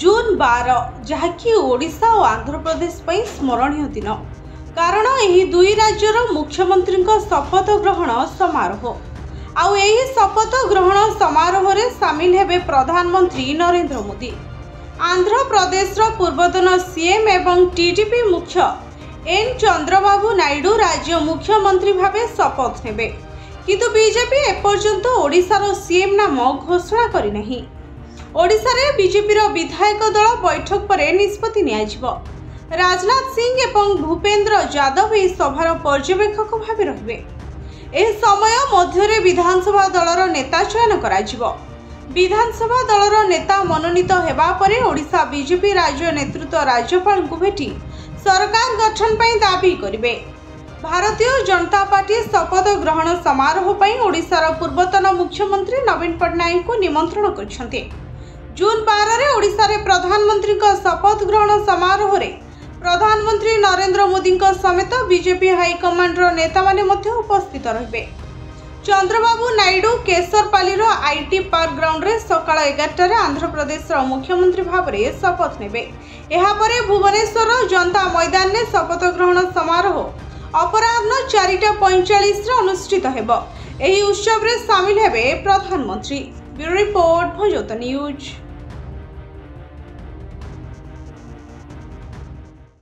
जून 12 जहाँकि ओडिशा और आंध्र प्रदेश पर स्मरणीय दिन कारण यही दुई राज्यर मुख्यमंत्री शपथ ग्रहण समारोह आउ यही शपथ ग्रहण समारोह रे सामिल हेबे प्रधानमंत्री नरेंद्र मोदी। आंध्र प्रदेश पूर्वतन सीएम एवं टीडीपी मुख्य एन चंद्रबाबू नायडू राज्य मुख्यमंत्री भावे शपथ नेबे किंतु बीजेपी एपर्यंत ओडिशार सीएम नाम घोषणा करि नहीं। ओडिशा रे बीजेपी विधायक दल बैठक पर निष्पत्ति नियाजिबो। राजनाथ सिंह एवं भूपेंद्र यादव इस सभार पर्यवेक्षक भाव रहिबे। एह समय मध्य विधानसभा दलर नेता चयन कराजिबो। विधानसभा दलर नेता मनोनीत हेबा परे ओडिशा बीजेपी राज्य नेतृत्व राज्यपाल को भेटी सरकार गठन पई दाबी करिबे। भारतीय जनता पार्टी शपथ ग्रहण समारोह पई ओडिशार पूर्वतन मुख्यमंत्री नवीन पट्टनायक को निमंत्रण करछन्ते। जून 12 रे ओडिशा रे प्रधानमंत्री शपथ ग्रहण समारोह रे प्रधानमंत्री नरेंद्र मोदी समेत बीजेपी हाईकमांड नेता माने मध्य उपस्थित रहिबे। Chandrababu Naidu Kesarapalli IT park ground रे सकाळ 11 रे आंध्र प्रदेश मुख्यमंत्री भाव में शपथ नेबे। एहा परे भुवनेश्वर जनता मैदान में शपथ ग्रहण समारोह अपराह्न 4:45 अनुष्ठित हेबो। एही उत्सव रे शामिल हेबे प्रधानमंत्री। ब्यूरो रिपोर्ट भोजोत न्यूज।